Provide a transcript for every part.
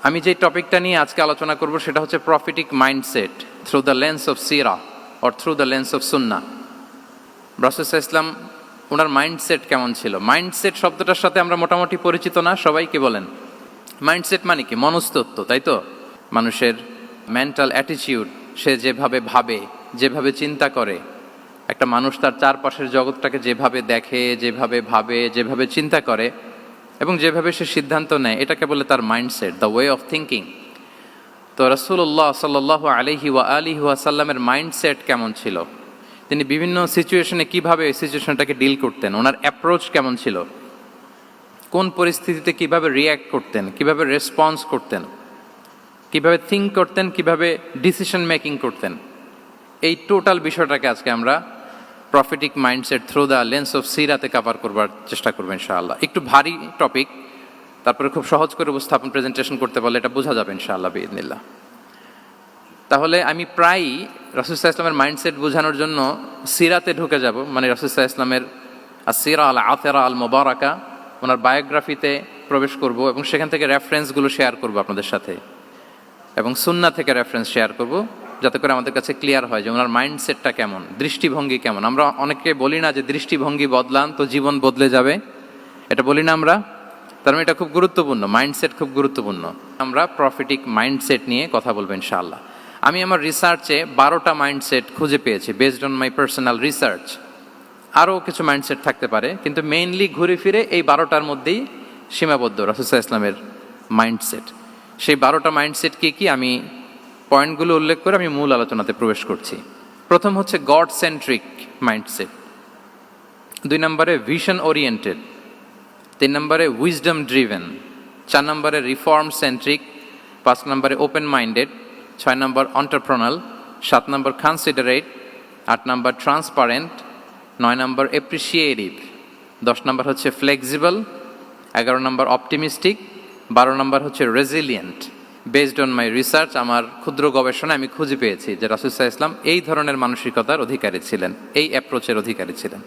আমি যে টপিকটা নিয়ে আজকে আলোচনা করব সেটা হচ্ছে prophetic mindset through the lens of Sirah or through the lens of Sunnah. রাসূল সাল্লাল্লাহু আলাইহি ওয়াসাল্লাম ওনার মাইন্ডসেট কেমন ছিল? মাইন্ডসেট শব্দটার সাথে আমরা মোটামুটি পরিচিত না, সবাই কি বলেন? মাইন্ডসেট মানে কি? মনস্তত্ত্ব, তাই তো? মানুষের মেন্টাল অ্যাটিটিউড, সে যেভাবে ভাবে, যেভাবে চিন্তা করে, একটা মানুষ তার চারপাশের জগৎটাকে যেভাবে দেখে, যেভাবে ভাবে, যেভাবে চিন্তা করে এবং যেভাবে সে সিদ্ধান্ত নেয়, এটাকে বলে তার mindset, the way of thinking. তো রাসূলুল্লাহ সাল্লাল্লাহু আলাইহি ওয়াসাল্লামের মাইন্ডসেট কেমন ছিল? তিনি বিভিন্ন সিচুয়েশনে কিভাবে এই সিচুয়েশনটাকে ডিল করতেন, ওনার অ্যাপ্রোচ কেমন ছিল, কোন পরিস্থিতিতে কিভাবে রিয়্যাক্ট করতেন, কিভাবে রেসপন্স করতেন, কিভাবে থিঙ্ক করতেন, কিভাবে ডিসিশন মেকিং করতেন, এই টোটাল বিষয়টাকে আজকে আমরা prophetic mindset through the lens of সিরাতে কভার করবার চেষ্টা করবো ইনশাআল্লাহ। একটু ভারী টপিক, তারপরে খুব সহজ করে উপস্থাপন প্রেজেন্টেশন করতে পারলে এটা বোঝা যাবে ইনশাআল্লাহ বিইذনিল্লাহ। তাহলে আমি প্রায়ই রাসূল সাল্লাল্লাহু আলাইহি ওয়াসাল্লামের মাইন্ডসেট বোঝানোর জন্য সিরাতে ঢুকে যাব, মানে রাসূল সাল্লাল্লাহু আলাইহি ওয়াসাল্লামের আসিরা আল আতিরা আল মুবারাকা, ওনার বায়োগ্রাফিতে প্রবেশ করব এবং সেখান থেকে রেফারেন্সগুলো শেয়ার করব আপনাদের সাথে, এবং সুন্নাহ থেকে রেফারেন্স শেয়ার করব, যাতে করে আমাদের কাছে ক্লিয়ার হয় যে ওনার মাইন্ডসেটটা কেমন, দৃষ্টিভঙ্গি কেমন। আমরা অনেকে বলি না যে দৃষ্টিভঙ্গি বদলান তো জীবন বদলে যাবে, এটা বলি না আমরা? তার মানে এটা খুব গুরুত্বপূর্ণ, মাইন্ডসেট খুব গুরুত্বপূর্ণ। আমরা প্রফিটিক মাইন্ডসেট নিয়ে কথা বলবো ইনশাআল্লাহ। আমি আমার রিসার্চে 12টা মাইন্ডসেট খুঁজে পেয়েছি, based on my personal research. আরও কিছু মাইন্ডসেট থাকতে পারে, কিন্তু মেইনলি ঘুরে ফিরে এই 12টার মধ্যেই সীমাবদ্ধ রাসূল সাল্লাল্লাহু আলাইহি ওয়াসাল্লামের মাইন্ডসেট। সেই 12টা মাইন্ডসেট কি কি, আমি পয়েন্টগুলো উল্লেখ করে আমি মূল আলোচনাতে প্রবেশ করছি। প্রথম হচ্ছে গড সেন্ট্রিক মাইন্ডসেট, 2 নম্বরে ভিশন ওরিয়েন্টেড, 3 নম্বরে উইজডম ড্রিভেন, 4 নম্বরে রিফর্ম সেন্ট্রিক, 5 নম্বরে ওপেন মাইন্ডেড, 6 নম্বর এন্টারপ্রেনাল, 7 নম্বর কনসিডারেট, 8 নম্বর ট্রান্সপারেন্ট, 9 নম্বর এপ্রিসিয়েটিভ, 10 নম্বর হচ্ছে ফ্লেক্সিবল, 11 নম্বর অপটিমিস্টিক, 12 নম্বর হচ্ছে resilient. Based on my research, আমার ক্ষুদ্র গবেষণা আমি খুঁজে পেয়েছি যে রাসূল সাল্লাল্লাহু আলাইহি ওয়াসাল্লাম এই ধরনের মানসিকতার অধিকারী ছিলেন, এই অ্যাপ্রোচের অধিকারী ছিলেন।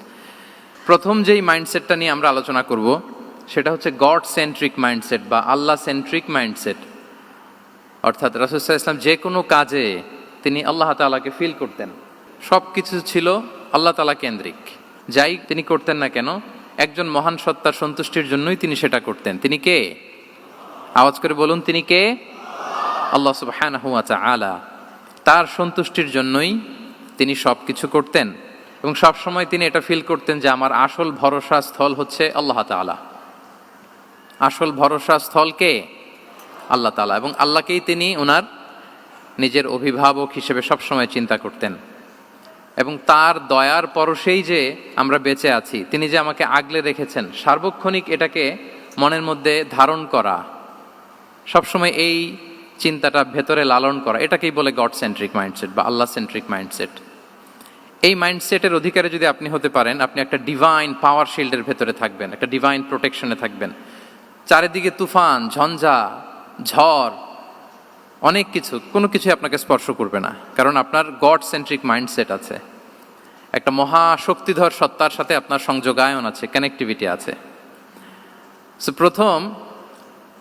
প্রথম যেই মাইন্ডসেটটা নিয়ে আমরা আলোচনা করব সেটা হচ্ছে গড সেন্ট্রিক মাইন্ডসেট বা আল্লাহ সেন্ট্রিক মাইন্ডসেট। অর্থাৎ রাসূল সাল্লাল্লাহু আলাইহি ওয়াসাল্লাম যে কোনো কাজে তিনি আল্লাহ তাআলাকে ফিল করতেন, সব কিছু ছিল আল্লাহ তাআলা কেন্দ্রিক। যাই তিনি করতেন না কেন, একজন মহান সত্তার সন্তুষ্টির জন্যই তিনি সেটা করতেন। তিনি কে? আওয়াজ করে বলুন, তিনি কে? আল্লাহ সুবহানাহু ওয়া তাআলা। তার সন্তুষ্টির জন্যই তিনি সব কিছু করতেন এবং সব সময় তিনি এটা ফিল করতেন যে আমার আসল ভরসা স্থল হচ্ছে আল্লাহ তাআলা। আসল ভরসা স্থল কে? আল্লাহ তাআলা। এবং আল্লাহকেই তিনি ওনার নিজের অভিভাবক হিসেবে সবসময় চিন্তা করতেন। এবং তার দয়ার পরশেই যে আমরা বেঁচে আছি, তিনি যে আমাকে আগলে রেখেছেন, সার্বক্ষণিক এটাকে মনের মধ্যে ধারণ করা, সবসময় এই চিন্তাটা ভেতরে লালন করা, এটাকেই বলে গড সেন্ট্রিক মাইন্ডসেট বা আল্লাহ সেন্ট্রিক মাইন্ডসেট। এই মাইন্ডসেটের অধিকারী যদি আপনি হতে পারেন, আপনি একটা ডিভাইন পাওয়ার শিল্ডের ভেতরে থাকবেন, একটা ডিভাইন প্রোটেকশনে থাকবেন। চারিদিকে তুফান, ঝঞ্ঝা, ঝড়, অনেক কিছু, কোনো কিছুই আপনাকে স্পর্শ করবে না, কারণ আপনার গড সেন্ট্রিক মাইন্ডসেট আছে। একটা মহাশক্তিধর সত্তার সাথে আপনার সংযোগায়ন আছে, কানেক্টিভিটি আছে। সো প্রথম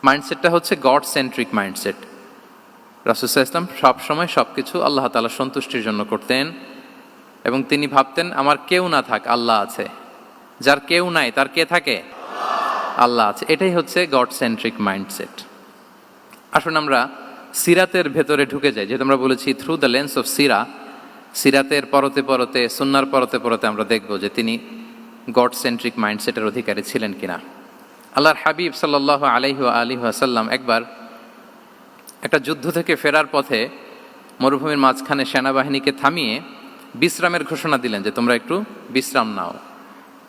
মাইন্ডসেটটা হচ্ছে গড সেন্ট্রিক মাইন্ডসেট। রাসূল সাল্লাল্লাহু আলাইহি ওয়াসাল্লাম সবসময় সব কিছু আল্লাহ তাআলার সন্তুষ্টির জন্য করতেন এবং তিনি ভাবতেন আমার কেউ না থাক, আল্লাহ আছে। যার কেউ নাই তার কে থাকে? আল্লাহ আছে। এটাই হচ্ছে গড সেন্ট্রিক মাইন্ডসেট। আসুন আমরা সিরাতের ভেতরে ঢুকে যাই, যেহেতু আমরা বলেছি থ্রু দ্য লেন্স অফ সিরা। সিরাতের পরতে পরতে, সুন্নাহর পরতে পরতে আমরা দেখব যে তিনি গড সেন্ট্রিক মাইন্ডসেটের অধিকারী ছিলেন কিনা। আল্লাহর হাবিব সাল্লাল্লাহু আলাইহি ওয়াসাল্লাম একবার একটা যুদ্ধ থেকে ফেরার পথে মরুভূমির মাঝখানে সেনাবাহিনীকে থামিয়ে বিশ্রামের ঘোষণা দিলেন যে তোমরা একটু বিশ্রাম নাও।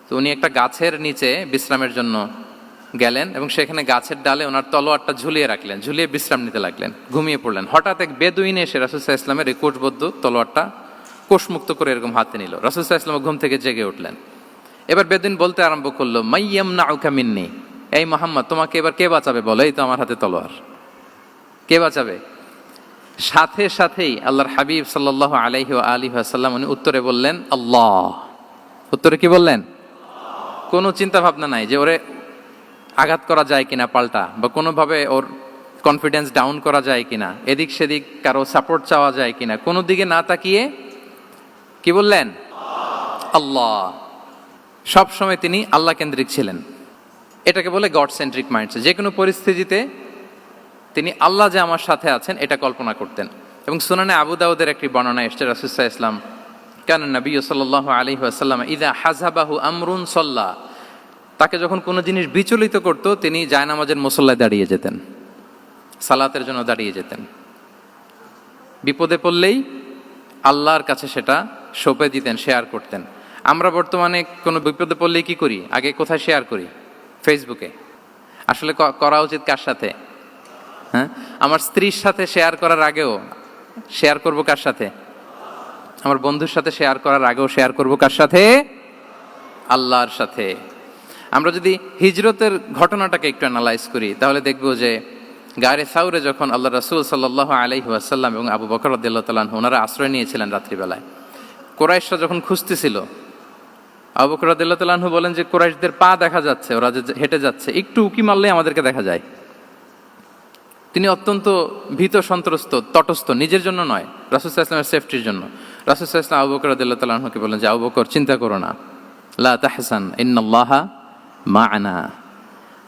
তো উনি একটা গাছের নিচে বিশ্রামের জন্য গেলেন এবং সেখানে গাছের ডালে ওনার তলোয়ারটা ঝুলিয়ে রাখলেন, ঝুলিয়ে বিশ্রাম নিতে লাগলেন, ঘুমিয়ে পড়লেন। হঠাৎ এক বেদুইন এসে রাসূল সাল্লাল্লাহু আলাইহি ওয়াসাল্লামের এই কোষবদ্ধ তলোয়ারটা কোষমুক্ত করে এরকম হাতে নিল। রাসূল সাল্লাল্লাহু আলাইহি ওয়াসাল্লাম ঘুম থেকে জেগে উঠলেন। এবার বেদুইন বলতে আরম্ভ করলো, মাইয়ামনাউকা মিন্নি, এই মুহাম্মদ তোমাকে এবার কে বাঁচাবে বলো, এই তো আমার হাতে তলোয়ার, কে বাঁচাবে? সাথে সাথেই আল্লাহর হাবিব সাল্লাল্লাহু আলাইহি ওয়াসাল্লাম উনি উত্তরে বললেন আল্লাহ। উত্তরে কি বললেন? কোনো চিন্তা ভাবনা নাই যে ওরে আঘাত করা যায় কিনা পাল্টা, বা কোনোভাবে ওর কনফিডেন্স ডাউন করা যায় কিনা, এদিক সেদিক কারো সাপোর্ট চাওয়া যায় কিনা, কোনো দিকে না তাকিয়ে কি বললেন? আল্লাহ। সব সময় তিনি আল্লাহ কেন্দ্রিক ছিলেন। এটাকে বলে গড সেন্ট্রিক মাইন্ডসেট। যে কোনো পরিস্থিতিতে তিনি আল্লাহ যে আমার সাথে আছেন এটা কল্পনা করতেন। এবং সুনানে আবু দাউদের একটি বর্ণনা এসেছে, রাসূল সাল্লাল্লাহু আলাইহি ওয়াসাল্লাম কান নবী সাল্লাল্লাহু আলাইহি ওয়াসাল্লাম ইযা হাযাবাহু আমরুন সাল্লা, তাকে যখন কোনো জিনিস বিচলিত করত তিনি জায়নামাজের মুসল্লায় দাঁড়িয়ে যেতেন, সালাতের জন্য দাঁড়িয়ে যেতেন। বিপদে পড়লেই আল্লাহর কাছে সেটা সঁপে দিতেন, শেয়ার করতেন। আমরা বর্তমানে কোনো বিপদে পড়লেই কি করি? আগে কোথায় শেয়ার করি? ফেসবুকে। আসলে করা উচিত কার সাথে? হ্যাঁ, আমার স্ত্রীর সাথে শেয়ার করার আগেও শেয়ার করব কার সাথে? আমার বন্ধুর সাথে শেয়ার করার আগেও শেয়ার করব কার সাথে? আল্লাহর সাথে। আমরা যদি হিজরতের ঘটনাটাকে একটু অ্যানালাইজ করি তাহলে দেখব যে গারে সাউরে যখন আল্লাহ রাসূল সাল্লাল্লাহু আলাইহি ওয়াসাল্লাম এবং আবু বকর রাদিয়াল্লাহু তাআলা আনহু ওনারা আশ্রয় নিয়েছিলেন রাত্রিবেলায়, কুরাইশরা যখন খুঁজতেছিল, আবু বকর রাদিয়াল্লাহু তাআলা আনহু বলেন যে কুরাইশদের পা দেখা যাচ্ছে, ওরা যে হেঁটে যাচ্ছে, একটু উকি মারলেই আমাদেরকে দেখা যায়। তিনি অত্যন্ত ভীত সন্ত্রস্ত, তটস্থ, নিজের জন্য নয়, রাসূল সাল্লাল্লাহু আলাইহি ওয়াসাল্লামের সেফটির জন্য। রাসূল সাল্লাল্লাহু আলাইহি ওয়াসাল্লাম আবু বকর রাদিয়াল্লাহু তাআলা আনহুকে বলেন যে আবু বকর চিন্তা করো না, লা তাহসান ইন্নাল্লাহা মা'ানা,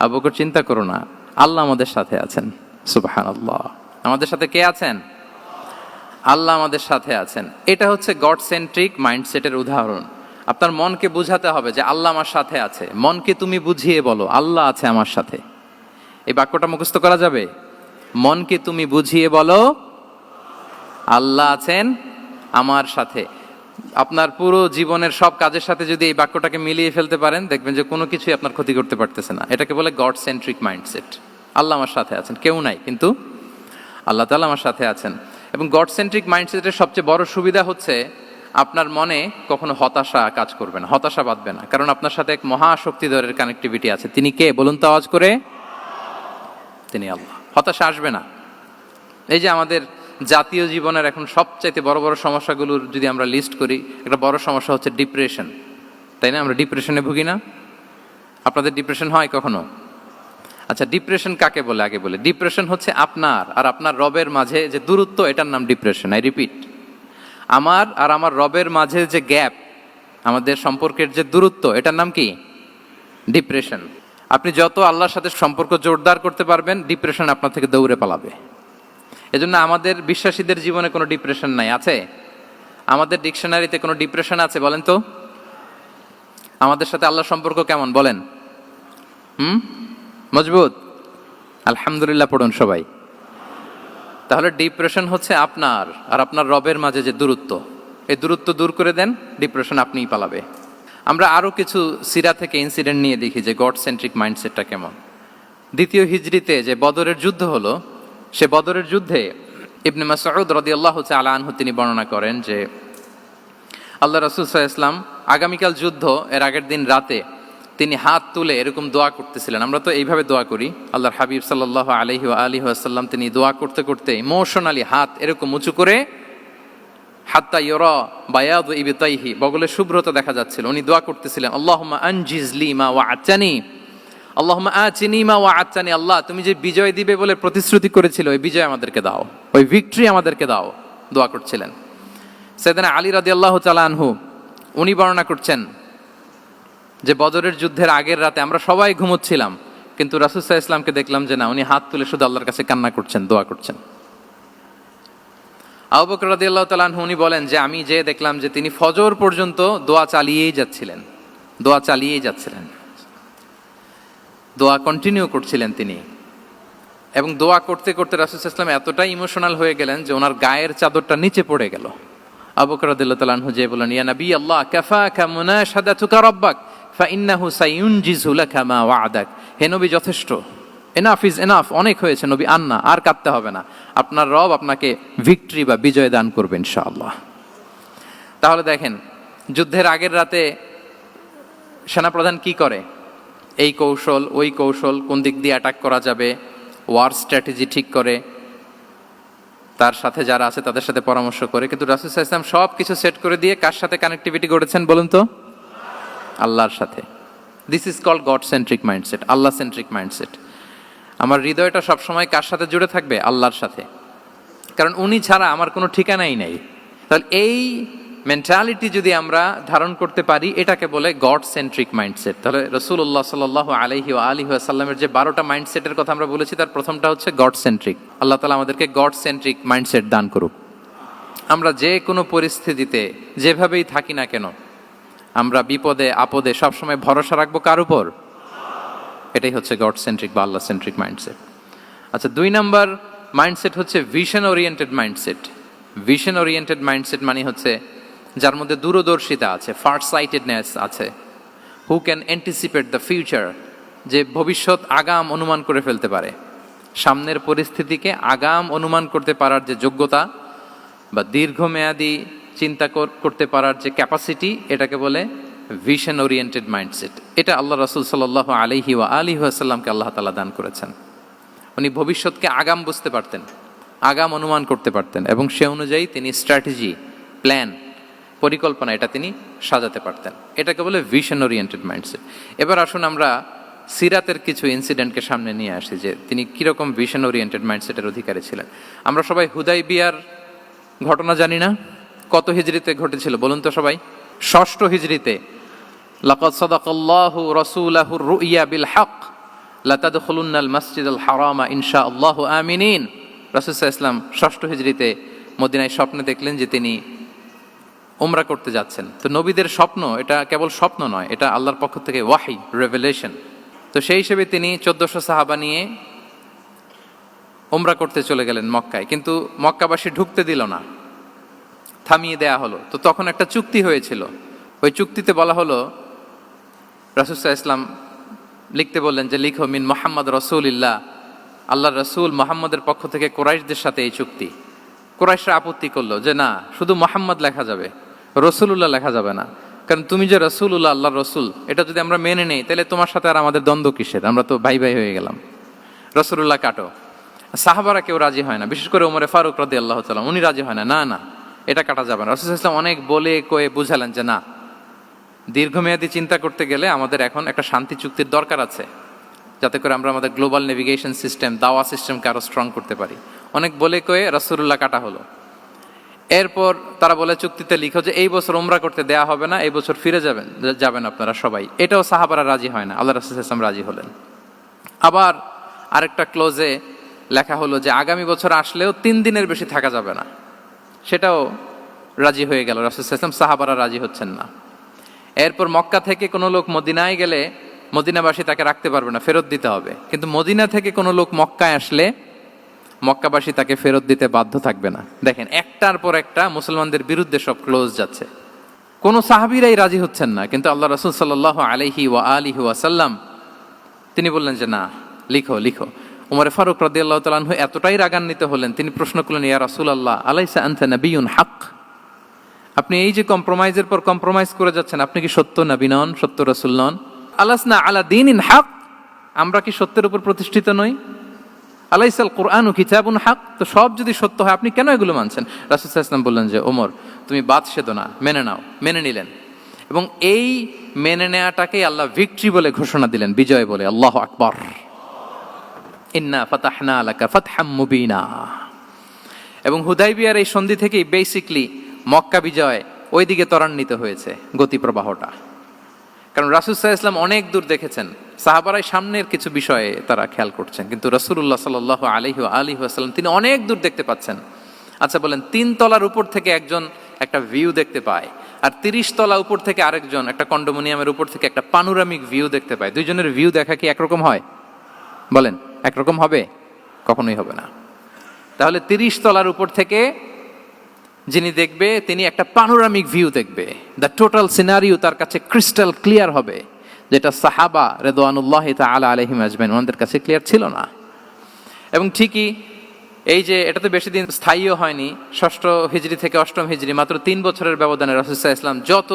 আবু বকর চিন্তা করো না, আল্লাহ আমাদের সাথে আছেন। সুবহানাল্লাহ। আমাদের সাথে কে আছেন? আল্লাহ আমাদের সাথে আছেন। এটা হচ্ছে গড সেন্ট্রিক মাইন্ডসেটের উদাহরণ। আপনার মনকে বুঝাতে হবে যে আল্লাহ আমার সাথে আছে। মনকে তুমি বুঝিয়ে বলো আল্লাহ আছে আমার সাথে। এই বাক্যটা মুখস্থ করা যাবে? মনকে তুমি বুঝিয়ে বলো আল্লাহ আছেন আমার সাথে। আপনার পুরো জীবনের সব কাজের সাথে যদি এই বাক্যটাকে মিলিয়ে ফেলতে পারেন দেখবেন যে কোনো কিছুই আপনার ক্ষতি করতে পারতেছে না। এটাকে বলে গড সেন্ট্রিক মাইন্ডসেট। আল্লাহ আমার সাথে আছেন, কেউ নাই কিন্তু আল্লাহ তাআলা আমার সাথে আছেন। এবং গড সেন্ট্রিক মাইন্ডসেটের সবচেয়ে বড় সুবিধা হচ্ছে আপনার মনে কখনো হতাশা কাজ করবে না, হতাশা বাঁধবে না, কারণ আপনার সাথে এক মহাশক্তিধরের কানেক্টিভিটি আছে। তিনি কে বলুন তো আওয়াজ করে? তিনি আল্লাহ। হতাশা আসবে না। এই যে আমাদের জাতীয় জীবনের এখন সবচাইতে বড় বড় সমস্যাগুলোর যদি আমরা লিস্ট করি, একটা বড় সমস্যা হচ্ছে ডিপ্রেশন, তাই না? আমরা ডিপ্রেশনে ভুগি না? আপনাদের ডিপ্রেশন হয় কখনো? আচ্ছা, ডিপ্রেশন কাকে বলে আগে বলে। ডিপ্রেশন হচ্ছে আপনার আর আপনার রবের মাঝে যে দূরত্ব, এটার নাম ডিপ্রেশন। আই রিপিট, আমার আর আমার রবের মাঝে যে গ্যাপ, আমাদের সম্পর্কের যে দূরত্ব, এটার নাম কি? ডিপ্রেশন। আপনি যত আল্লাহর সাথে সম্পর্ক জোরদার করতে পারবেন, ডিপ্রেশন আপনার থেকে দৌড়ে পালাবে। এজন্য আমাদের বিশ্বাসীদের জীবনে কোনো ডিপ্রেশন নাই। আছে? আমাদের ডিকশনারিতে কোনো ডিপ্রেশন আছে বলেন তো? আমাদের সাথে আল্লাহর সম্পর্ক কেমন বলেন? মজবুত? আলহামদুলিল্লাহ পড়ুন সবাই। তাহলে ডিপ্রেশন হচ্ছে আপনার আর আপনার রবের মাঝে যে দূরত্ব, এই দূরত্ব দূর করে দেন, ডিপ্রেশন আপনিই পালাবে। আমরা আরো কিছু সিরা থেকে ইনসিডেন্ট নিয়ে দেখি যে গড সেন্ট্রিক মাইন্ডসেটটা কেমন। দ্বিতীয় হিজরিতে যে বদরের যুদ্ধ হলো, সে বদরের যুদ্ধে ইবনে মাসউদ রাদিয়াল্লাহু তাআলা আনহু তিনি বর্ণনা করেন যে আল্লাহ রাসূল সাল্লাল্লাহু আলাইহি ওয়াসাল্লাম আগামীকাল যুদ্ধ, এর আগের দিন রাতে তিনি হাত তুলে এরকম দোয়া করতেছিলেন। আমরা তো এইভাবে দোয়া করি, আল্লাহর হাবিব সাল্লাল্লাহু আলাইহি ওয়া আলিহি ওয়াসাল্লাম তিনি দোয়া করতে করতে ইমোশনালি হাত এরকম উঁচু করে, হাত্তা ইউরা বায়াদু ইবতাইহি, বগলের শুভ্রতা দেখা যাচ্ছিল, উনি দোয়া করতেছিলেন আল্লাহুম্মা আনজিজলি মা ওয়া'আতানি, আল্লাহুম্মা আতিনি মা ওয়া'আতানি, আল্লাহ তুমি যে বিজয় দিবে বলে প্রতিশ্রুতি করেছিল ওই বিজয় আমাদেরকে দাও, ওই ভিক্টরি আমাদেরকে দাও, দোয়া করছিলেন। সাইয়েদনা আলী রাদিয়াল্লাহু তাআলা আনহু উনি বর্ণনা করছেন যে বদরের যুদ্ধের আগের রাতে আমরা সবাই ঘুমোচ্ছিলাম, কিন্তু রাসূল সাল্লাল্লাহু আলাইহি ওয়াসাল্লামকে দেখলাম যে না, উনি হাত তুলে শুধু আল্লাহর কাছে কান্না করছেন, দোয়া করছেন। আবু বকর রাদিয়াল্লাহু তাআলা আনহু উনি বলেন যে আমি যে দেখলাম যে তিনি ফজর পর্যন্ত দোয়া চালিয়েই যাচ্ছিলেন, দোয়া চালিয়েই যাচ্ছিলেন, দোয়া কন্টিনিউ করছিলেন তিনি। এবং দোয়া করতে করতে রাসূল সাল্লাল্লাহু আলাইহি ওয়াসাল্লাম এতটাই ইমোশনাল হয়ে গেলেন যে ওনার গায়ের চাদরটা নিচে পড়ে গেল। আবু বকর রাদিয়াল্লাহু তাআলা আনহু যে বলেন ইয়া নবী আল্লাহ কাফাকা মুনাশাদাতুকা রাব্বাক ফাইন্নাহু সায়ুনজিজু লাকা মা ওয়া'দাক, হে নবী যথেষ্ট, এনাফ ইজ এনাফ, অনেক হয়েছে নবী, আন্না, আর কাঁদতে হবে না, আপনার রব আপনাকে ভিক্টরি বা বিজয় দান করবে ইনশাআল্লাহ। তাহলে দেখেন, যুদ্ধের আগের রাতে সেনাপ্রধান কি করে? এই কৌশল ওই কৌশল, কোন দিক দিয়ে অ্যাটাক করা যাবে, ওয়ার স্ট্র্যাটেজি ঠিক করে, তার সাথে যারা আছে তাদের সাথে পরামর্শ করে। কিন্তু রাসূল সাল্লাল্লাহু আলাইহি ওয়াসাল্লাম সব কিছু সেট করে দিয়ে কার সাথে কানেক্টিভিটি গড়েছেন বলুন তো? আল্লাহর সাথে। This is called God centric mindset, আল্লাহ সেন্ট্রিক মাইন্ডসেট। আমার হৃদয়টা সবসময় কার সাথে জুড়ে থাকবে? আল্লাহর সাথে, কারণ উনি ছাড়া আমার কোনো ঠিকানাই নাই। তাহলে এই মেন্টালিটি যদি আমরা ধারণ করতে পারি, এটাকে বলে গড সেন্ট্রিক মাইন্ডসেট। তাহলে রাসূলুল্লাহ সাল্লাল্লাহু আলাইহি ওয়া আলিহি ওয়াসাল্লামের যে 12টা মাইন্ডসেটের কথা আমরা বলেছি, তার প্রথমটা হচ্ছে গড সেন্ট্রিক। আল্লাহ তাআলা আমাদেরকে গড সেন্ট্রিক মাইন্ডসেট দান করুক। আমরা যে কোনো পরিস্থিতিতে যেভাবেই থাকি না কেন, আমরা বিপদে আপদে সবসময় ভরসা রাখবো কার উপর? এটাই হচ্ছে গড সেন্ট্রিক বা আল্লাহ সেন্ট্রিক মাইন্ডসেট। আচ্ছা, 2 নাম্বার মাইন্ডসেট হচ্ছে vision oriented mindset. Vision oriented mindset মানে হচ্ছে যার মধ্যে দূরদর্শিতা আছে, ফার সাইটেডনেস আছে, who can anticipate the future, যে ভবিষ্যৎ আগাম অনুমান করে ফেলতে পারে, সামনের পরিস্থিতিকে আগাম অনুমান করতে পারার যে যোগ্যতা বা দীর্ঘমেয়াদী চিন্তা করতে পারার যে ক্যাপাসিটি, এটাকে বলে ভিশন ওরিয়েন্টেড মাইন্ডসেট। এটা আল্লাহ রাসূল সাল্লাল্লাহু আলাইহি ওয়া আলিহি ওয়াসাল্লামকে আল্লাহ তাআলা দান করেছেন। উনি ভবিষ্যৎকে আগাম বুঝতে পারতেন, আগাম অনুমান করতে পারতেন, এবং সে অনুযায়ী তিনি স্ট্র্যাটেজি, প্ল্যান, পরিকল্পনা এটা তিনি সাজাতে পারতেন। এটাকে বলে ভিশন ওরিয়েন্টেড মাইন্ডসেট। এবার আসুন আমরা সিরাতের কিছু ইনসিডেন্টকে সামনে নিয়ে আসি যে তিনি কীরকম ভিশন ওরিয়েন্টেড মাইন্ডসেটের অধিকারী ছিলেন। আমরা সবাই হুদাইবিয়ার ঘটনা জানি না? কত হিজরিতে ঘটেছিল বলুন তো সবাই? 6ষ্ঠ হিজরিতে। লাকাদ সাদাকাল্লাহু রাসূলাহুর রুইয়া বিল হক লাতাদখুলুন্নাল মাসজিদাল হারামা ইনশাআল্লাহু আমিনিন। রাসূল সাল্লাল্লাহু আলাইহি ওয়াসাল্লাম 6ষ্ঠ হিজরিতে মদিনায় স্বপ্নে দেখলেন যে তিনি উমরা করতে যাচ্ছেন। তো নবীদের স্বপ্ন এটা কেবল স্বপ্ন নয়, এটা আল্লাহর পক্ষ থেকে ওয়াহি, রেভেলেশন। তো সেই হিসেবে তিনি 1400 সাহাবা নিয়ে উমরা করতে চলে গেলেন মক্কায়, কিন্তু মক্কাবাসী ঢুকতে দিল না, থামিয়ে দেয়া হলো। তো তখন একটা চুক্তি হয়েছিল, ওই চুক্তিতে বলা হলো, রাসূল সাল্লাল্লাহু আলাইহি ওয়াসাল্লাম লিখতে বললেন যে লিখো মিন মুহাম্মদ রাসূলুল্লাহ, আল্লাহর রাসূল মুহাম্মদের পক্ষ থেকে কুরাইশদের সাথে এই চুক্তি। কুরাইশরা আপত্তি করলো যে না, শুধু মুহাম্মদ লেখা যাবে, রাসূলুল্লাহ লেখা যাবে না, কারণ তুমি যে রাসূলুল্লাহ, আল্লাহর রাসূল, এটা যদি আমরা মেনে নেই তাহলে তোমার সাথে আর আমাদের দ্বন্দ্ব কিসের, আমরা তো ভাই ভাই হয়ে গেলাম, রাসূলুল্লাহ কাটো। সাহাবারা কেউ রাজি হয় না, বিশেষ করে ওমরে ফারুক রাদিয়াল্লাহু তাআলা, উনি রাজি হয় না, না না এটা কাটা যাবে না। রাসূল সাল্লাল্লাহু আলাইহি ওয়াসাল্লাম অনেক বলে কয়ে বুঝালেন যে না, দীর্ঘমেয়াদী চিন্তা করতে গেলে আমাদের এখন একটা শান্তি চুক্তির দরকার আছে, যাতে করে আমরা আমাদের গ্লোবাল নেভিগেশন সিস্টেম, দাওয়া সিস্টেমকে আরো স্ট্রং করতে পারি। অনেক বলে কয়ে রাসূলুল্লাহ কাটা হলো। এরপর তারা বলে চুক্তিতে লিখো যে এই বছর উমরা করতে দেয়া হবে না, এই বছর ফিরে যাবেন আপনারা সবাই। এটাও সাহাবারা রাজি হয় না, আল্লাহ রাসূল সাল্লাল্লাহু আলাইহি ওয়াসাল্লাম রাজি হলেন। আবার আরেকটা ক্লোজে লেখা হলো যে আগামী বছর আসলেও 3 দিনের বেশি থাকা যাবে না, সেটাও রাজি হয়ে গেল রাসূল সাল্লাল্লাহু আলাইহি ওয়াসাল্লাম। সাহাবারা রাজি হচ্ছেন না। এরপর মক্কা থেকে কোনো লোক মদিনায় গেলে মদিনাবাসী তাকে রাখতে পারবে না, ফেরত দিতে হবে। কিন্তু মদিনা থেকে কোনো লোক মক্কায় আসলে মক্কাবাসী তাকে ফেরত দিতে বাধ্য থাকবে না। দেখেন, একটার পর একটা মুসলমানদের বিরুদ্ধে সব ক্লোজ যাচ্ছে, কোনো সাহাবীরাই রাজি হচ্ছেন না। কিন্তু আল্লাহ রাসূল সাল্লাল্লাহু আলাইহি ওয়া আলিহি ওয়াসাল্লাম তিনি বললেন যে না, লিখো লিখো। ওমর ফারুক রাদিয়াল্লাহু তাআলা আনহু এতটাই রাগান্বিত হলেন, তিনি প্রশ্ন করলেন, ইয়া রাসূলুল্লাহ, আলাইসা আনতা নাবিয়্যুন হক, আপনি এই যে কম্প্রোমাইজের পর কম্প্রোমাইজ করে যাচ্ছেন, আপনি কি সত্য নবী নন, সত্য রাসূল নন? আলাসনা আলা দীনিন হক, আমরা কি সত্যের উপর প্রতিষ্ঠিত নই? আলাইসাল কুরআনু কিতাবুন হক, তো সব যদি সত্য হয় আপনি কেন এগুলো মানছেন? রাসূল সাল্লাল্লাহু আলাইহি ওয়াসাল্লাম বললেন যে ওমর, তুমি বাদ সেদো না, মেনে নাও। মেনে নিলেন, এবং এই মেনে নেওয়াটাকেই আল্লাহ ভিক্টরি বলে ঘোষণা দিলেন, বিজয় বলে। আল্লাহু আকবার। ইন্না ফাতাহনা লাকা ফাতহাম মুবিনা। এবং হুদাইবিয়ার এই সন্ধি থেকেই বেসিকলি মক্কা বিজয় ওইদিকে ত্বরান্বিত হয়েছে গতি প্রবাহটা। কারণ রাসূল সাল্লাল্লাহু আলাইহি ওয়াসাল্লাম অনেক দূর দেখেছেন, সাহাবারাই সামনের কিছু বিষয়ে তারা খেয়াল করছেন, কিন্তু রাসূলুল্লাহ সাল্লাল্লাহু আলাইহি ওয়াসাল্লাম তিনি অনেক দূর দেখতে পাচ্ছেন। আচ্ছা বলেন, 3 তলার উপর থেকে একজন একটা ভিউ দেখতে পায়, আর 30 তলা উপর থেকে আরেকজন একটা কন্ডোমিনিয়ামের উপর থেকে একটা পানোরামিক ভিউ দেখতে পায়, দুইজনের ভিউ দেখা কি একরকম হয়? বলেন, একরকম হবে? কখনোই হবে না। তাহলে 30 তলার উপর থেকে যিনি দেখবে, তিনি একটা পানোরামিক ভিউ দেখবে, দ্য টোটাল সিনারিও তার কাছে ক্রিস্টাল ক্লিয়ার হবে, যেটা সাহাবা রিদওয়ানুল্লাহি তাআলা আলাইহিম আজমাইন ওনাদের কাছে ক্লিয়ার ছিল না। এবং ঠিকই এই যে এটা তো বেশি দিন স্থায়ীও হয়নি, 6ষ্ঠ হিজরি থেকে 8ম হিজরি, মাত্র 3 বছরের ব্যবধানে রাসূল সাল্লাল্লাহু আলাইহি ওয়াসাল্লাম যত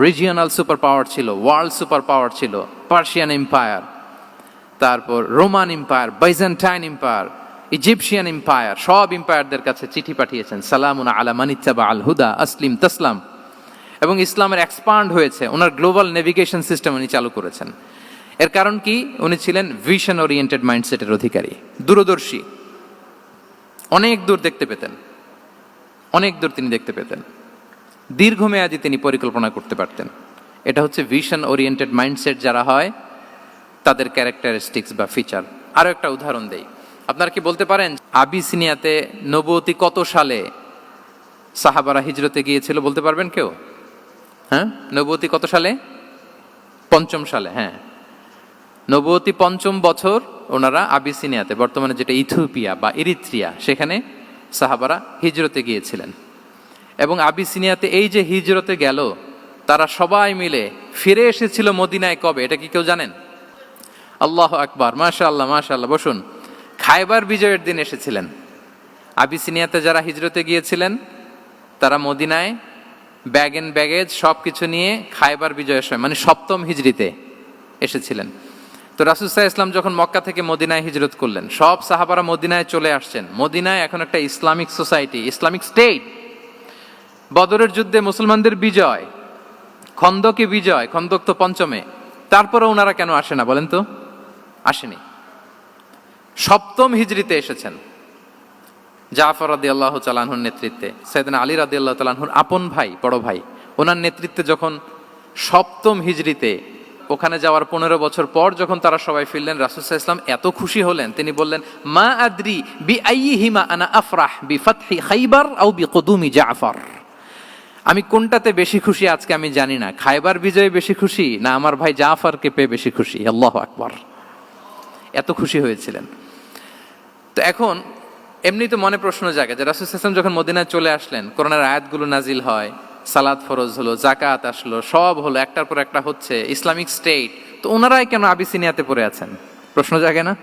রিজিওনাল সুপার পাওয়ার ছিল, ওয়ার্ল্ড সুপার পাওয়ার ছিল, পার্সিয়ান এম্পায়ার, তারপর Roman empire, Byzantine empire, Egyptian empire, সব এম্পায়ারদের কাছে চিঠি পাঠিয়েছেন, সালামুন আলা মান ইত্তাবা আল হুদা আসলিম তাসলাম। এবং ইসলামের এক্সপান্ড হয়েছে, ওনার গ্লোবাল নেভিগেশন সিস্টেম উনি চালু করেছেন। এর কারণ কি? উনি ছিলেন ভিশন ওরিয়েন্টেড মাইন্ডসেটের অধিকারী, দূরদর্শী, অনেক দূর দেখতে পেতেন, অনেক দূর তিনি দেখতে পেতেন, দীর্ঘমেয়াদী তিনি পরিকল্পনা করতে পারতেন। এটা হচ্ছে ভিশন ওরিয়েন্টেড মাইন্ডসেট যারা হয় তাদের ক্যারেক্টারিস্টিক্স বা ফিচার। আরো একটা উদাহরণ দেই, আপনারা কি বলতে পারেন আবিসিনিয়াতে নবুয়তি কত সালে সাহাবারা হিজরতে গিয়েছিল? বলতে পারবেন কেউ? হ্যাঁ, নবুয়তি কত সালে? 5ম সালে। হ্যাঁ, নবুয়তি 5ম বছর ওনারা আবিসিনিয়াতে, বর্তমানে যেটা ইথিওপিয়া বা ইরিত্রিয়া, সেখানে সাহাবারা হিজরতে গিয়েছিলেন। এবং আবিসিনিয়াতে এই যে হিজরতে গেল, তারা সবাই মিলে ফিরে এসেছিল মদিনায় কবে? এটা কি কেউ জানেন? আল্লাহ আকবার, মাশাআল্লাহ মাশাআল্লাহ। বসুন। খায়বার বিজয়ের দিন এসেছিলেন। আবিসিনিয়াতে যারা হিজরতে গিয়েছিলেন তারা মদিনায় ব্যাগ এন্ড ব্যাগেজ সব কিছু নিয়ে খায়বার বিজয়ের সময়, মানে 7ম হিজরিতে এসেছিলেন। তো রাসূল সাল্লাল্লাহু আলাইহি ওয়াসাল্লাম যখন মক্কা থেকে মদিনায় হিজরত করলেন, সব সাহাবারা মদিনায় চলে আসছেন। মদিনায় এখন একটা ইসলামিক সোসাইটি, ইসলামিক স্টেট। বদরের যুদ্ধে মুসলমানদের বিজয়, খন্দকে বিজয়, খন্দক তো 5মে। তারপরে ওনারা কেন আসে না বলেন তো? আসেনি। 7ম হিজরিতে এসেছেন। জাফর রাদিয়াল্লাহু তাআলা আনহুর নেতৃত্বে, সাইয়েদনা আলী রাদিয়াল্লাহু তাআলা আনহুর আপন ভাই, বড় ভাই, ওনার নেতৃত্বে যখন 7ম হিজরিতে ওখানে যাওয়ার 15 বছর পর যখন তারা সবাই ফিরলেন, রাসূল সাল্লাল্লাহু আলাইহি ওয়াসাল্লাম এত খুশি হলেন, তিনি বললেন, মা আদরি বি আইয়িহিমা আনা আফরাহ বি ফাতহি খাইবার আও বি কুদুমি জাফর। আমি কোনটাতে বেশি খুশি আজকে আমি জানি না, খায়বার বিজয়ে বেশি খুশি না আমার ভাই জাফরকে পেয়ে বেশি খুশি। আল্লাহু আকবার, এত খুশি হয়েছিলেন। তো এখন এমনি তো মনে প্রশ্ন জাগে যে রাসূল সাল্লাল্লাহু আলাইহি ওয়াসাল্লাম যখন মদিনায় চলে আসলেন, কোরআনের আয়াতগুলো নাজিল হয়, সালাত ফরজ হলো, যাকাত আসলো, সব হলো, একটার পর একটা হচ্ছে, ইসলামিক স্টেট, তো ওনারাই কেন আবিসিনিয়াতে পড়ে আছেন? প্রশ্ন জাগে না?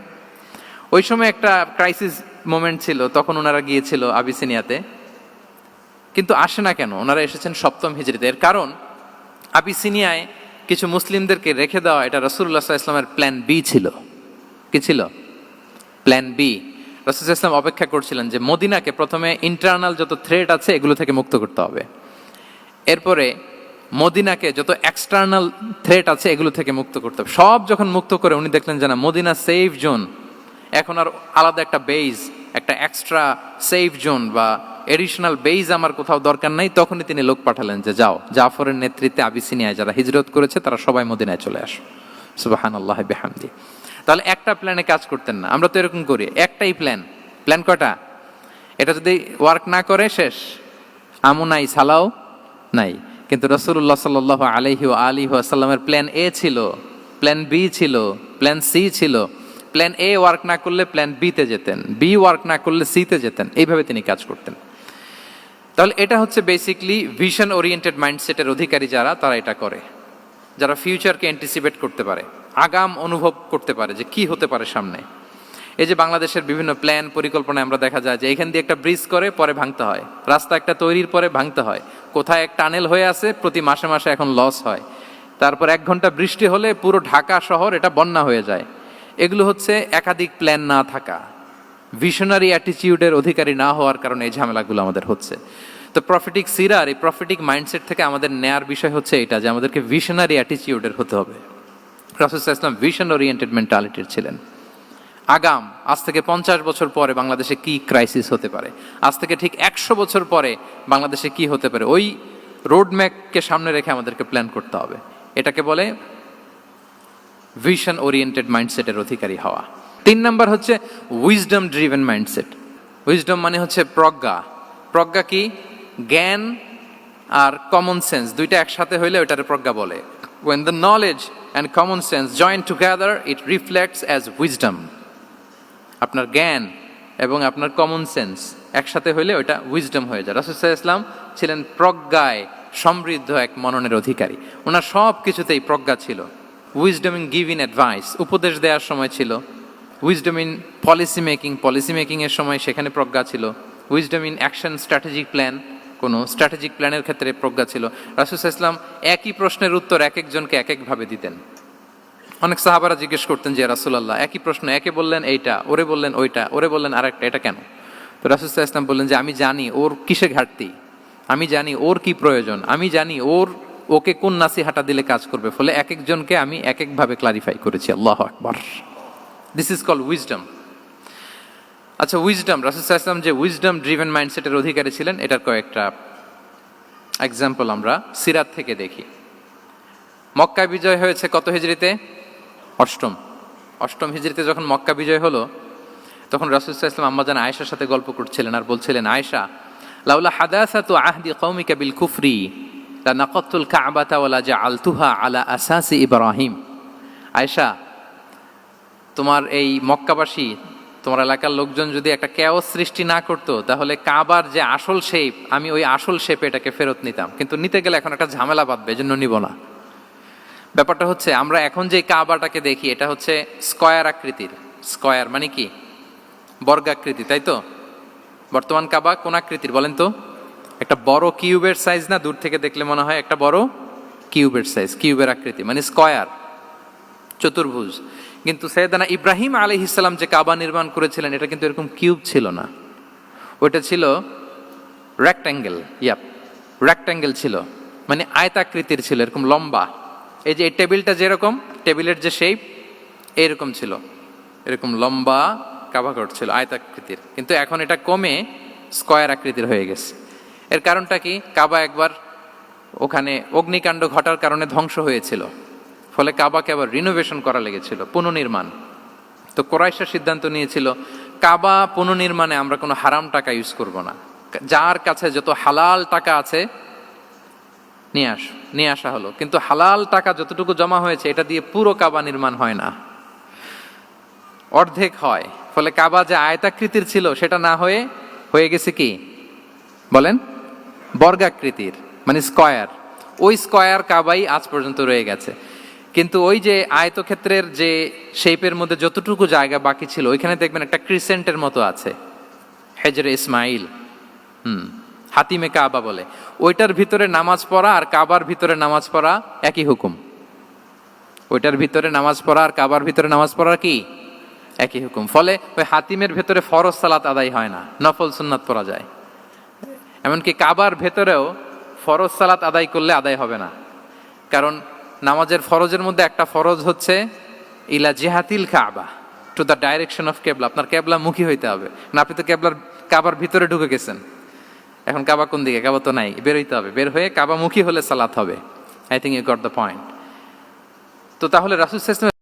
ওই সময় একটা ক্রাইসিস মোমেন্ট ছিল, তখন ওনারা গিয়েছিল আবিসিনিয়াতে, কিন্তু আসে না কেন? ওনারা এসেছেন 7ম হিজরিতে। এর কারণ আবিসিনিয়ায় কিছু মুসলিমদেরকে রেখে দেওয়া, এটা রাসূলুল্লাহ সাল্লাল্লাহু আলাইহি ওয়াসাল্লামের প্ল্যান বি ছিল। কি ছিল? Plan B. রাসূল সাল্লাল্লাহু আলাইহি ওয়াসাল্লাম অপেক্ষা করছিলেন যে মদিনাকে প্রথমে ইন্টারনাল যত থ্রেট আছে এগুলো থেকে মুক্ত করতে হবে, এরপরে মদিনাকে যত এক্সটার্নাল থ্রেট আছে এগুলো থেকে মুক্ত করতে হবে। সব যখন মুক্ত করে উনি দেখলেন যে না, মদিনা সেফ জোন, এখন আর আলাদা একটা বেজ, একটা এক্সট্রা সেফ জোন বা এডিশনাল বেজ আমার কোথাও দরকার নাই। তখনই তিনি লোক পাঠালেন যে যাও, জাফরের নেতৃত্বে আবিসিনিয়ায় যারা হিজরত করেছে তারা সবাই মদিনায় চলে আসো। সুবহানাল্লাহ বিহামদি। তাহলে একটা প্ল্যানে কাজ করতেন না। আমরা তো এরকম করি, একটাই প্ল্যান। প্ল্যান কটা? এটা যদি ওয়ার্ক না করে শেষ, আমও নাই, সালাও নাই। কিন্তু রাসূলুল্লাহ সাল্লাল্লাহু আলাইহি ওয়া আলিহি ওয়াসাল্লামের প্ল্যান এ ছিল, প্ল্যান বি ছিল, প্ল্যান সি ছিল। প্ল্যান এ ওয়ার্ক না করলে প্ল্যান বি তে যেতেন, বি ওয়ার্ক না করলে সি তে যেতেন, এইভাবে তিনি কাজ করতেন। তাহলে এটা হচ্ছে বেসিকলি ভিশন ওরিয়েন্টেড মাইন্ডসেটের অধিকারী যারা, তারা এটা করে, যারা ফিউচারকে অ্যান্টিসিপেট করতে পারে, আগাম অনুভব করতে পারে যে কি হতে পারে সামনে। এই যে বাংলাদেশের বিভিন্ন প্ল্যান পরিকল্পনায় আমরা দেখা যায় যে এখান দিয়ে একটা ব্রিজ করে পরে ভাঙতে হয়, রাস্তা একটা তৈরির পরে ভাঙতে হয়, কোথায় এক টানেল হয়ে আছে প্রতি মাসে মাসে এখন লস হয়, তারপর 1 ঘন্টা বৃষ্টি হলে পুরো ঢাকা শহর এটা বন্যা হয়ে যায়। এগুলো হচ্ছে একাধিক প্ল্যান না থাকা, ভিশনারি অ্যাটিটিউডের অধিকারী না হওয়ার কারণে এই ঝামেলাগুলো আমাদের হচ্ছে। তো প্রফেটিক সিরার এই প্রফেটিক মাইন্ডসেট থেকে আমাদের নেয়ার বিষয় হচ্ছে এটা, যে আমাদেরকে ভিশনারি অ্যাটিটিউডের হতে হবে। রাসূল সাল্লাল্লাহু আলাইহি ওয়াসাল্লাম ভিশন ওরিয়েন্টেড মেন্টালিটির ছিলেন। আগাম, আজ থেকে 50 বছর পরে বাংলাদেশে কি ক্রাইসিস হতে পারে, আজ থেকে ঠিক 100 বছর পরে বাংলাদেশে কি হতে পারে, ওই রোডম্যাপকে সামনে রেখে আমাদেরকে প্ল্যান করতে হবে। এটাকে বলে ভিশন ওরিয়েন্টেড মাইন্ডসেটের অধিকারী হওয়া। 3 নাম্বার হচ্ছে উইজডম ড্রিভেন মাইন্ডসেট। উইজডম মানে হচ্ছে প্রজ্ঞা। প্রজ্ঞা কি? জ্ঞান আর কমন সেন্স দুইটা একসাথে হইলে ওইটারে প্রজ্ঞা বলে। When the knowledge and common sense join together, it reflects as wisdom. আপনার জ্ঞান এবং আপনার কমন সেন্স একসাথে হইলে ওইটা উইজডম হয়ে যায়। রাসূল সাল্লাল্লাহু আলাইহি ওয়াসাল্লাম ছিলেন প্রজ্ঞায় সমৃদ্ধ এক মননের অধিকারী। ওনার সব কিছুতেই প্রজ্ঞা ছিল। উইজডম ইন গিভিং অ্যাডভাইস, উপদেশ দেওয়ার সময় ছিল। উইজডম ইন পলিসি মেকিং এর সময় সেখানে প্রজ্ঞা ছিল। Wisdom in action strategic plan, কোনো স্ট্র্যাটেজিক প্ল্যানের ক্ষেত্রে প্রজ্ঞা ছিল। রাসূল সাল্লাল্লাহু আলাইহি ওয়াসাল্লাম একই প্রশ্নের উত্তর এক একজনকে এক একভাবে দিতেন। অনেক সাহাবারা জিজ্ঞেস করতেন যে রাসূলুল্লাহ একই প্রশ্ন, একে বললেন এইটা, ওরে বললেন ওইটা, ওরে বললেন আরেকটা, এটা কেন? তো রাসূল সাল্লাল্লাহু আলাইহি ওয়াসাল্লাম বললেন যে আমি জানি ওর কিসে ঘাটতি, আমি জানি ওর কি প্রয়োজন, আমি জানি ওর ওকে কোন নাসিহাটা দিলে কাজ করবে, ফলে এক একজনকে আমি এক একভাবে ক্লারিফাই করেছি। আল্লাহু আকবার। This is called wisdom. আচ্ছা, উইজডম, রাসূল সাল্লাল্লাহু আলাইহি ওয়াসাল্লাম যে উইজডম ড্রিভেন মাইন্ডসেটের অধিকারী ছিলেন, এটার কয়েকটা এক্সাম্পল আমরা সিরাত থেকে দেখি। মক্কা বিজয় হয়েছে কত হিজরিতে? অষ্টম হিজরিতে যখন মক্কা বিজয় হলো, তখন রাসূল সাল্লাল্লাহু আলাইহি ওয়াসাল্লাম আম্মাজান আয়েশার সাথে গল্প করছিলেন আর বলছিলেন, আয়েশা, লাউলা হাদাসাতু আহদি কওমিকা বিল কুফরি লা নাকাতুল কাবাতা ওয়া লা জাআলতুহা আলা আসাসি ইব্রাহিম। আয়েশা, তোমার এই মক্কাবাসী, তোমার এলাকার লোকজন যদি একটা ক্যাওস সৃষ্টি না করতো, তাহলে কাবার যে আসল শেপ, আমি ওই আসল শেপে এটাকে ফেরত নিতাম, কিন্তু নিতে গেলে এখন একটা ঝামেলা বাঁধবে, এজন্য নিব না। ব্যাপারটা হচ্ছে, আমরা এখন যে কাবাটাকে দেখি, এটা হচ্ছে স্কয়ার আকৃতির। স্কয়ার মানে কি? বর্গাকৃতি, তাই তো? বর্তমান কাবা কোন আকৃতির বলেন তো? একটা বড় কিউবের সাইজ না? দূর থেকে দেখলে মনে হয় একটা বড় কিউবের সাইজ, কিউবের আকৃতি মানে স্কয়ার, চতুর্ভুজ। কিন্তু সাইয়েদনা ইব্রাহিম আলাইহিস সালাম যে কাবা নির্মাণ করেছিলেন, এটা কিন্তু এরকম কিউব ছিল না, ওইটা ছিল রেক্ট্যাঙ্গেল। রেক্ট্যাঙ্গেল ছিল, মানে আয়তাকৃতির ছিল, এরকম লম্বা। এই যে এই টেবিলটা যেরকম, টেবিলের যে শেপ এরকম ছিল, এরকম লম্বা কাবাঘর ছিল আয়তাকৃতির। কিন্তু এখন এটা কমে স্কয়ার আকৃতির হয়ে গেছে। এর কারণটা কি? কাবা একবার ওখানে অগ্নিকাণ্ড ঘটার কারণে ধ্বংস হয়েছিল, ফলে কাবাকে আবার রিনোভেশন করা লেগেছিল, পুনর্নির্মাণ। তো কুরাইশরা সিদ্ধান্ত নিয়েছিল, কাবা পুনর্নির্মাণে আমরা কোনো হারাম টাকা ইউজ করব না, যার কাছে যত হালাল টাকা আছে নিয়ে আসা হলো। কিন্তু হালাল টাকা যতটুকু জমা হয়েছে, এটা দিয়ে পুরো কাবা নির্মাণ হয় না, অর্ধেক হয়। ফলে কাবা যে আয়তাকৃতির ছিল, সেটা না হয়ে গেছে কি বলেন? বর্গাকৃতির, মানে স্কয়ার। ওই স্কয়ার কাবাই আজ পর্যন্ত রয়ে গেছে। কিন্তু ওই যে আয়তক্ষেত্রের যে শেপের মধ্যে যতটুকু জায়গা বাকি ছিল, ওইখানে দেখবেন একটা ক্রিসেন্টের মতো আছে, হেজরে ইসমাইল, হাতিমে কাবা বলে। ওইটার ভিতরে নামাজ পড়া আর কাবার ভিতরে নামাজ পড়া একই হুকুম। ওইটার ভিতরে নামাজ পড়া আর কাবার ভিতরে নামাজ পড়া কি একই হুকুম। ফলে ওই হাতিমের ভেতরে ফরজ সালাত আদায় হয় না, নফল সুন্নাত পড়া যায়। এমনকি কাবার ভেতরেও ফরজ সালাত আদায় করলে আদায় হবে না, কারণ নামাজের ফরজের মধ্যে একটা ফরজ হচ্ছে ইলা জিহাতিল কাবা, টু দ্য ডাইরেকশন অফ কেবলা। আপনার কেবলা মুখী হইতে হবে না। আপনি তো কাবার ভিতরে ঢুকে গেছেন, এখন কাবা কোন দিকে? কাবা তো নাই, বের হইতে হবে। বের হয়ে কাবা মুখী হলে সালাত হবে। I think you got the point. তো তাহলে রাসূল সাল্লাল্লাহু আলাইহি ওয়াসাল্লাম